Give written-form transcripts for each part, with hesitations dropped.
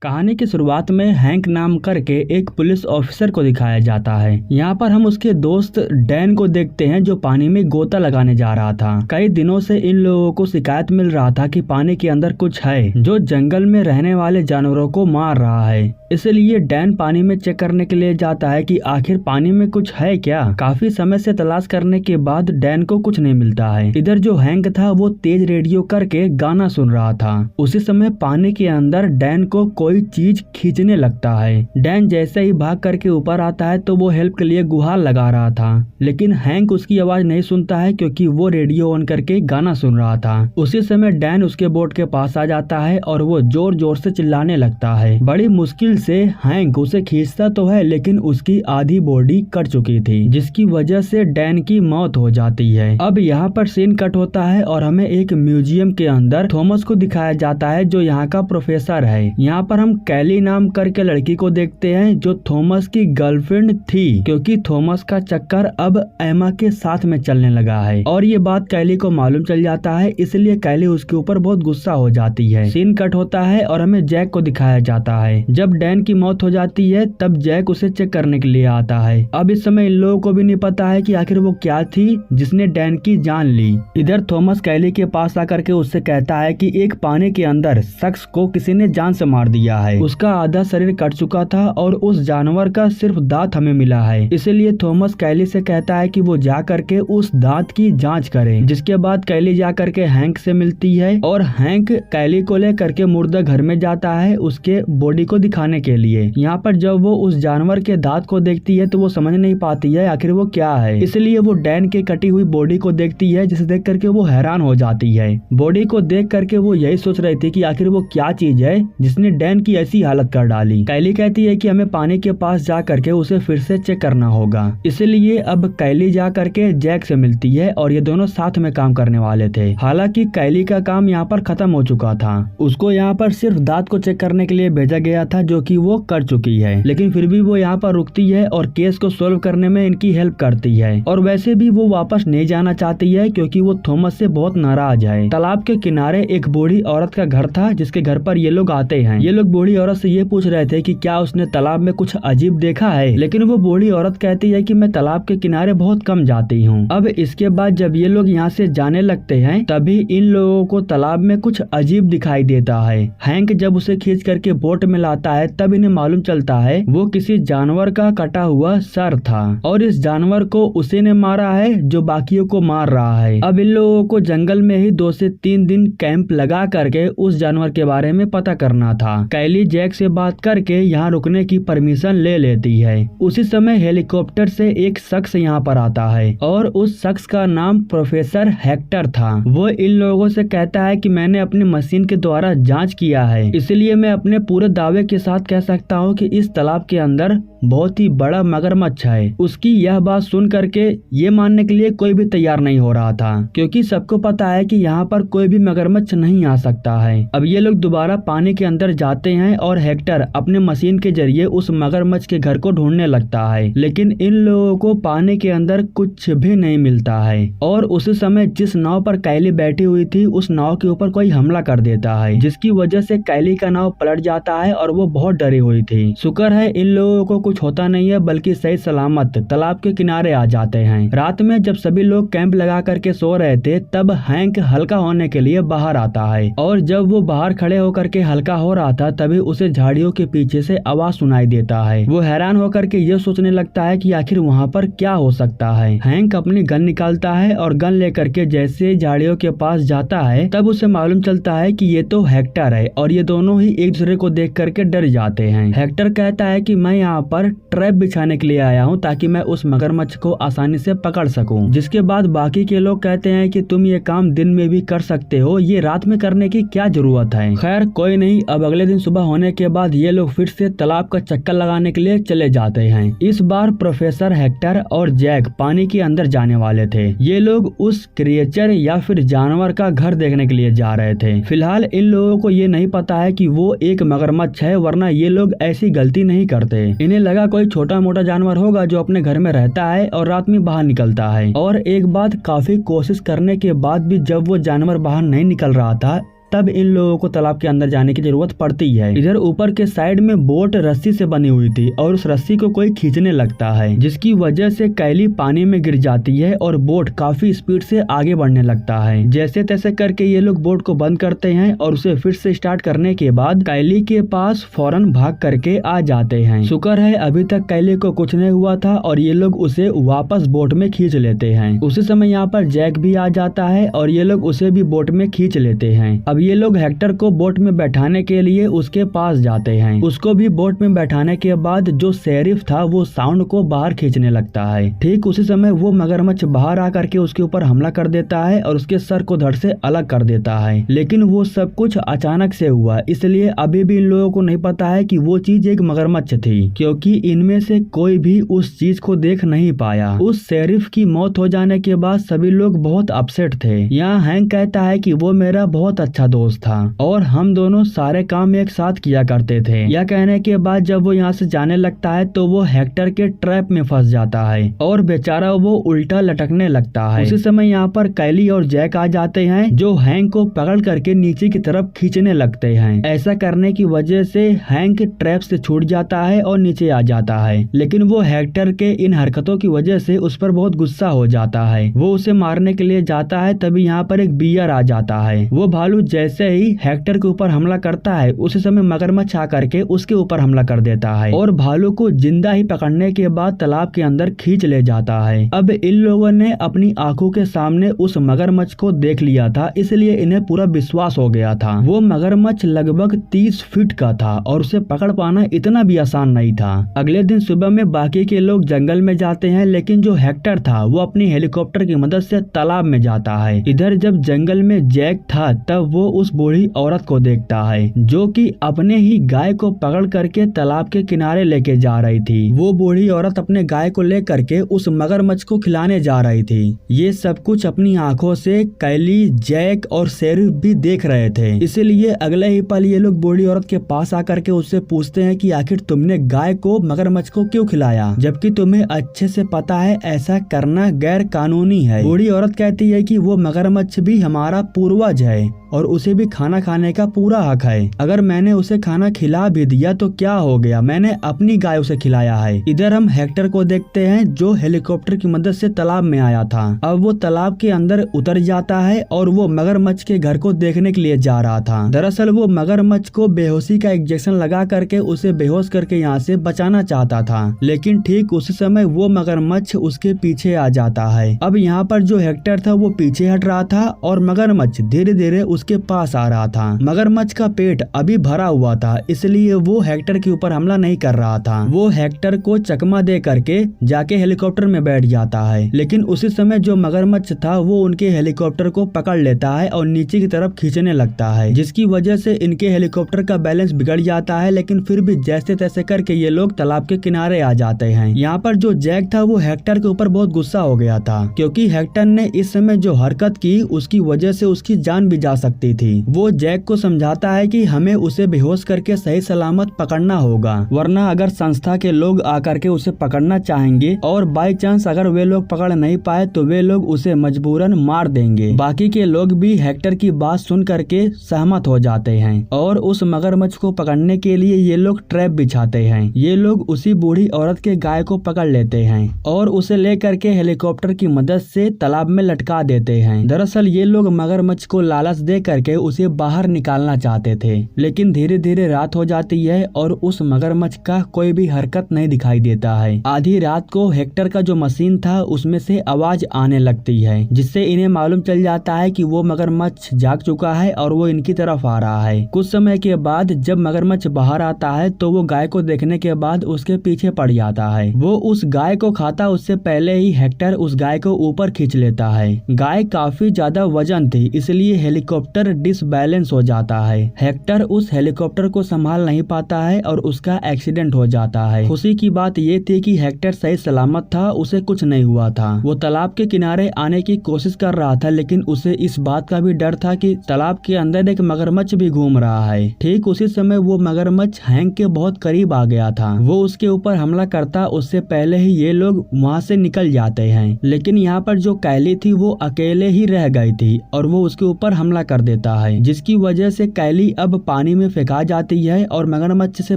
कहानी की शुरुआत में हैंक नाम करके एक पुलिस ऑफिसर को दिखाया जाता है। यहाँ पर हम उसके दोस्त डैन को देखते हैं जो पानी में गोता लगाने जा रहा था। कई दिनों से इन लोगों को शिकायत मिल रहा था कि पानी के अंदर कुछ है जो जंगल में रहने वाले जानवरों को मार रहा है। इसलिए डैन पानी में चेक करने के लिए जाता है कि आखिर पानी में कुछ है क्या। काफी समय से तलाश करने के बाद डैन को कुछ नहीं मिलता है। इधर जो हैंक था वो तेज रेडियो करके गाना सुन रहा था। उसी समय पानी के अंदर डैन को कोई चीज खींचने लगता है। डैन जैसे ही भाग करके ऊपर आता है तो वो हेल्प के लिए गुहार लगा रहा था, लेकिन हैंक उसकी आवाज नहीं सुनता है क्योंकि वो रेडियो ऑन करके गाना सुन रहा था। उसी समय डैन उसके बोट के पास आ जाता है और वो जोर जोर से चिल्लाने लगता है। बड़ी मुश्किल से हैंक उसे खींचता तो है लेकिन उसकी आधी बॉडी कट चुकी थी, जिसकी वजह से डैन की मौत हो जाती है। अब यहाँ पर सीन कट होता है और हमें एक म्यूजियम के अंदर थॉमस को दिखाया जाता है जो यहाँ का प्रोफेसर है। यहाँ पर हम कैली नाम करके लड़की को देखते हैं जो थॉमस की गर्लफ्रेंड थी, क्योंकि थॉमस का चक्कर अब एमा के साथ में चलने लगा है और ये बात कैली को मालूम चल जाता है, इसलिए कैली उसके ऊपर बहुत गुस्सा हो जाती है। सीन कट होता है और हमें जैक को दिखाया जाता है। जब डैन की मौत हो जाती है तब जैक उसे चेक करने के लिए आता है। अब इस समय इन लोगों को भी नहीं पता है कि आखिर वो क्या थी जिसने डैन की जान ली। इधर थॉमस कैली के पास आकर के उससे कहता है कि एक पानी के अंदर शख्स को किसी ने जान से मार दिया है। उसका आधा शरीर कट चुका था और उस जानवर का सिर्फ दांत हमें मिला है। इसलिए थॉमस कैली से कहता है कि वो जा करके उस दांत की जांच करे। जिसके बाद कैली जा करके हैंक से मिलती है और हैंक कैली को लेकर के मुर्दा घर में जाता है उसके बॉडी को दिखाने के लिए। यहाँ पर जब वो उस जानवर के दांत को देखती है तो वो समझ नहीं पाती है आखिर वो क्या है, इसलिए वो डैन के कटी हुई बॉडी को देखती है, जिसे देख करके वो हैरान हो जाती है। बॉडी को देख करके वो यही सोच रही थी कि आखिर वो क्या चीज है जिसने डैन की ऐसी हालत कर डाली। कैली कहती है कि हमें पानी के पास जा करके उसे फिर से चेक करना होगा। इसलिए अब कैली जा करके जैक से मिलती है और ये दोनों साथ में काम करने वाले थे। हालांकि कैली का काम यहाँ पर खत्म हो चुका था। उसको यहाँ पर सिर्फ दांत को चेक करने के लिए भेजा गया था जो कि वो कर चुकी है, लेकिन फिर भी वो यहाँ पर रुकती है और केस को सोल्व करने में इनकी हेल्प करती है। और वैसे भी वो वापस नहीं जाना चाहती है क्योंकि वो थॉमस से बहुत नाराज है। तालाब के किनारे एक बूढ़ी औरत का घर था जिसके घर पर ये लोग आते हैं। ये लोग बूढ़ी औरत से ये पूछ रहे थे कि क्या उसने तालाब में कुछ अजीब देखा है, लेकिन वो बूढ़ी औरत कहती है कि मैं तालाब के किनारे बहुत कम जाती हूँ। अब इसके बाद जब ये लोग यहाँ से जाने लगते हैं तभी इन लोगों को तालाब में कुछ अजीब दिखाई देता है। हैंक जब उसे खींच करके बोट में लाता है तब इन्हें मालूम चलता है वो किसी जानवर का कटा हुआ सर था और इस जानवर को उसी ने मारा है जो बाकियों को मार रहा है। अब इन लोगों को जंगल में ही 2 से 3 दिन कैंप लगा करके उस जानवर के बारे में पता करना था। कैली जैक से बात करके यहाँ रुकने की परमिशन ले लेती है। उसी समय हेलीकॉप्टर से एक शख्स यहाँ पर आता है और उस शख्स का नाम प्रोफेसर हेक्टर था। वो इन लोगों से कहता है कि मैंने अपनी मशीन के द्वारा जांच किया है, इसलिए मैं अपने पूरे दावे के साथ कह सकता हूँ कि इस तालाब के अंदर बहुत ही बड़ा मगरमच्छ है। उसकी यह बात सुन करके ये मानने के लिए कोई भी तैयार नहीं हो रहा था, क्योंकि सबको पता है कि यहाँ पर कोई भी मगरमच्छ नहीं आ सकता है। अब ये लोग दोबारा पानी के अंदर जाते हैं और हेक्टर अपने मशीन के जरिए उस मगरमच्छ के घर को ढूंढने लगता है, लेकिन इन लोगों को पानी के अंदर कुछ भी नहीं मिलता है। और उसी समय जिस नाव पर कैली बैठी हुई थी उस नाव के ऊपर कोई हमला कर देता है, जिसकी वजह से कैली का नाव पलट जाता है और वो बहुत डरी हुई थी। शुक्र है इन लोगों को कुछ होता नहीं है, बल्कि सही सलामत तालाब के किनारे आ जाते हैं। रात में जब सभी लोग कैंप लगा करके सो रहे थे तब हैंक हल्का होने के लिए बाहर आता है और जब वो बाहर खड़े होकर के हल्का हो रहा था तभी उसे झाड़ियों के पीछे से आवाज सुनाई देता है। वो हैरान होकर के ये सोचने लगता है कि आखिर वहाँ पर क्या हो सकता है। हैंक अपनी गन निकालता है और गन लेकर के जैसे झाड़ियों के पास जाता है तब उसे मालूम चलता है कि ये तो हेक्टर है और ये दोनों ही एक दूसरे को देख करके डर जाते हैं। हेक्टर कहता है कि मैं यहाँ पर ट्रैप बिछाने के लिए आया हूँ ताकि मैं उस मगरमच्छ को आसानी से पकड़ सकूं। जिसके बाद बाकी के लोग कहते हैं कि तुम ये काम दिन में भी कर सकते हो, ये रात में करने की क्या जरूरत है। खैर कोई नहीं। अब अगले दिन सुबह होने के बाद ये लोग फिर से तालाब का चक्कर लगाने के लिए चले जाते हैं। इस बार प्रोफेसर हेक्टर और जैक पानी के अंदर जाने वाले थे। ये लोग उस क्रिएचर या फिर जानवर का घर देखने के लिए जा रहे थे। फिलहाल इन लोगों को ये नहीं पता है कि वो एक मगरमच्छ है, वरना ये लोग ऐसी गलती नहीं करते। इन्हें लगा कोई छोटा मोटा जानवर होगा जो अपने घर में रहता है और रात में बाहर निकलता है। और एक बात, काफी कोशिश करने के बाद भी जब वो जानवर बाहर नहीं निकल रहा था तब इन लोगों को तालाब के अंदर जाने की जरूरत पड़ती है। इधर ऊपर के साइड में बोट रस्सी से बनी हुई थी और उस रस्सी को कोई खींचने लगता है, जिसकी वजह से कैली पानी में गिर जाती है और बोट काफी स्पीड से आगे बढ़ने लगता है। जैसे तैसे करके ये लोग बोट को बंद करते हैं और उसे फिर से स्टार्ट करने के बाद कैली के पास फौरन भाग करके आ जाते हैं। शुक्र है अभी तक कैली को कुछ नहीं हुआ था और ये लोग उसे वापस बोट में खींच लेते हैं। उसी समय यहाँ पर जैक भी आ जाता है और ये लोग उसे भी बोट में खींच लेते हैं। अब ये लोग हेक्टर को बोट में बैठाने के लिए उसके पास जाते हैं। उसको भी बोट में बैठाने के बाद जो शेरिफ था वो साउंड को बाहर खींचने लगता है। ठीक उसी समय वो मगरमच्छ बाहर आकर के उसके ऊपर हमला कर देता है और उसके सर को धड़ से अलग कर देता है। लेकिन वो सब कुछ अचानक से हुआ, इसलिए अभी भी इन लोगों को नहीं पता है कि वो चीज एक मगरमच्छ थी, क्योंकि इनमें से कोई भी उस चीज को देख नहीं पाया। उस शेरिफ की मौत हो जाने के बाद सभी लोग बहुत अपसेट थे। यहाँ हैंक कहता है कि वो मेरा बहुत अच्छा दोस्त था और हम दोनों सारे काम एक साथ किया करते थे। यह कहने के बाद जब वो यहाँ से जाने लगता है तो वो हेक्टर के ट्रैप में फंस जाता है और बेचारा वो उल्टा लटकने लगता है। उसी समय यहाँ पर कैली और जैक आ जाते हैं जो हैंक को पकड़ करके नीचे की तरफ खींचने लगते हैं। ऐसा करने की वजह से हैंक ट्रैप से छूट जाता है और नीचे आ जाता है, लेकिन वो हेक्टर के इन हरकतों की वजह से उस पर बहुत गुस्सा हो जाता है। वो उसे मारने के लिए जाता है, तभी यहाँ पर एक बियर आ जाता है। वो भालू जैसे ही हेक्टर के ऊपर हमला करता है उसी समय मगरमच्छ आकर के उसके ऊपर हमला कर देता है और भालू को जिंदा ही पकड़ने के बाद तालाब के अंदर खींच ले जाता है। अब इन लोगों ने अपनी आंखों के सामने उस मगरमच्छ को देख लिया था, इसलिए इन्हें पूरा विश्वास हो गया था। वो मगरमच्छ लगभग 30 फीट का था और उसे पकड़ पाना इतना भी आसान नहीं था। अगले दिन सुबह में बाकी के लोग जंगल में जाते हैं, लेकिन जो हेक्टर था वो अपनी हेलीकॉप्टर की मदद से तालाब में जाता है। इधर जब जंगल में जैक था तब वो उस बूढ़ी औरत को देखता है जो कि अपने ही गाय को पकड़ करके तालाब के किनारे लेके जा रही थी। वो बूढ़ी औरत अपने गाय को लेकर के उस मगरमच्छ को खिलाने जा रही थी। ये सब कुछ अपनी आंखों से कैली, जैक और शेरिफ भी देख रहे थे, इसीलिए अगले ही पल ये लोग बूढ़ी औरत के पास आकर के उससे पूछते हैं कि आखिर तुमने गाय को मगरमच्छ को क्यों खिलाया, जबकि तुम्हें अच्छे से पता है ऐसा करना गैर कानूनी है। बूढ़ी औरत कहती है कि वो मगरमच्छ भी हमारा पूर्वज है और उसे भी खाना खाने का पूरा हक है। अगर मैंने उसे खाना खिला भी दिया तो क्या हो गया, मैंने अपनी गाय उसे खिलाया है। इधर हम हेक्टर को देखते हैं जो हेलीकॉप्टर की मदद से तालाब में आया था। अब वो तालाब के अंदर उतर जाता है और वो मगरमच्छ के घर को देखने के लिए जा रहा था। दरअसल वो मगरमच्छ को बेहोशी का इंजेक्शन लगा करके उसे बेहोश करके यहाँ से बचाना चाहता था, लेकिन ठीक उसी समय वो मगरमच्छ उसके पीछे आ जाता है। अब यहाँ पर जो हेक्टर था वो पीछे हट रहा था और मगरमच्छ धीरे धीरे उसके पास आ रहा था। मगरमच्छ का पेट अभी भरा हुआ था, इसलिए वो हेक्टर के ऊपर हमला नहीं कर रहा था। वो हेक्टर को चकमा दे करके जाके हेलीकॉप्टर में बैठ जाता है, लेकिन उसी समय जो मगरमच्छ था वो उनके हेलीकॉप्टर को पकड़ लेता है और नीचे की तरफ खींचने लगता है, जिसकी वजह से इनके हेलीकॉप्टर का बैलेंस बिगड़ जाता है। लेकिन फिर भी जैसे तैसे करके ये लोग तालाब के किनारे आ जाते हैं। यहाँ पर जो जैक था वो हेक्टर के ऊपर बहुत गुस्सा हो गया था, क्योंकि हेक्टर ने इस समय जो हरकत की उसकी वजह से उसकी जान भी जा सकती थी। वो जैक को समझाता है कि हमें उसे बेहोश करके सही सलामत पकड़ना होगा, वरना अगर संस्था के लोग आकर के उसे पकड़ना चाहेंगे और बाई चांस अगर वे लोग पकड़ नहीं पाए तो वे लोग उसे मजबूरन मार देंगे। बाकी के लोग भी हेक्टर की बात सुन करके सहमत हो जाते हैं और उस मगरमच्छ को पकड़ने के लिए ये लोग ट्रैप बिछाते हैं। ये लोग उसी बूढ़ी औरत के गाय को पकड़ लेते हैं और उसे लेकर के हेलीकॉप्टर की मदद से तालाब में लटका देते हैं। दरअसल ये लोग मगरमच्छ को लालच दे करके उसे बाहर निकालना चाहते थे, लेकिन धीरे धीरे रात हो जाती है और उस मगरमच्छ का कोई भी हरकत नहीं दिखाई देता है। आधी रात को हेक्टर का जो मशीन था उसमें से आवाज आने लगती है, जिससे इन्हें मालूम चल जाता है कि वो मगरमच्छ जाग चुका है और वो इनकी तरफ आ रहा है। कुछ समय के बाद जब मगरमच्छ बाहर आता है तो वो गाय को देखने के बाद उसके पीछे पड़ जाता है। वो उस गाय को खाता उससे पहले ही हेक्टर उस गाय को ऊपर खींच लेता है। गाय काफी ज्यादा वजन थी, इसलिए हेलीकॉप्टर डिसबैलेंस हो जाता है। हेक्टर उस हेलीकॉप्टर को संभाल नहीं पाता है और उसका एक्सीडेंट हो जाता है। खुशी की बात ये थी कि हेक्टर सही सलामत था, उसे कुछ नहीं हुआ था। वो तालाब के किनारे आने की कोशिश कर रहा था, लेकिन उसे इस बात का भी डर था कि तालाब के अंदर एक मगरमच्छ भी घूम रहा है। ठीक उसी समय वो मगरमच्छ हैंक के बहुत करीब आ गया था। वो उसके ऊपर हमला करता उससे पहले ही ये लोग वहाँ से निकल जाते हैं, लेकिन यहाँ पर जो कैली थी वो अकेले ही रह गई थी और वो उसके ऊपर हमला कर देती देता है, जिसकी वजह से कैली अब पानी में फेंका जाती है और मगरमच्छ से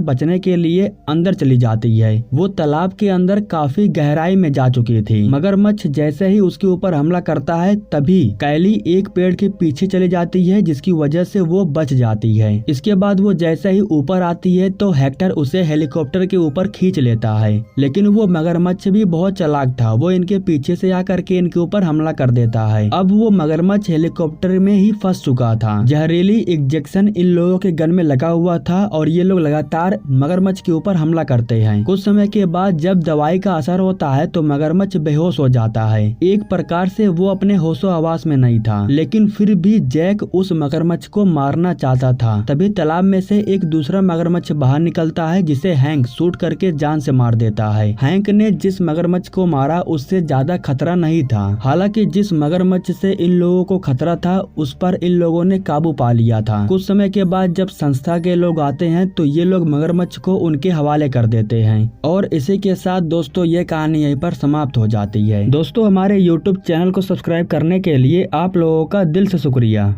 बचने के लिए अंदर चली जाती है। वो तालाब के अंदर काफी गहराई में जा चुकी थी। मगरमच्छ जैसे ही उसके ऊपर हमला करता है तभी कैली एक पेड़ के पीछे चली जाती है, जिसकी वजह से वो बच जाती है। इसके बाद वो जैसे ही ऊपर आती है तो हेक्टर उसे हेलीकॉप्टर के ऊपर खींच लेता है, लेकिन वो मगरमच्छ भी बहुत चालाक था। वो इनके पीछे से आकर के इनके ऊपर हमला कर देता है। अब वो मगरमच्छ हेलीकॉप्टर में ही फंस चुका था। जहरीली इंजेक्शन इन लोगों के गन में लगा हुआ था और ये लोग लगातार मगरमच्छ के ऊपर हमला करते हैं। कुछ समय के बाद जब दवाई का असर होता है तो मगरमच्छ बेहोश हो जाता है। एक प्रकार से वो अपने होशो हवास में नहीं था, लेकिन फिर भी जैक उस मगरमच्छ को मारना चाहता था। तभी तालाब में से एक दूसरा मगरमच्छ बाहर निकलता है, जिसे हैंक शूट करके जान से मार देता है। हैंक ने जिस मगरमच्छ को मारा उससे ज्यादा खतरा नहीं था। हालांकि जिस मगरमच्छ से इन लोगों को खतरा था उस पर इन लोगों ने काबू पा लिया था। कुछ समय के बाद जब संस्था के लोग आते हैं तो ये लोग मगरमच्छ को उनके हवाले कर देते हैं। और इसी के साथ दोस्तों ये कहानी यहीं पर समाप्त हो जाती है। दोस्तों हमारे YouTube चैनल को सब्सक्राइब करने के लिए आप लोगों का दिल से शुक्रिया।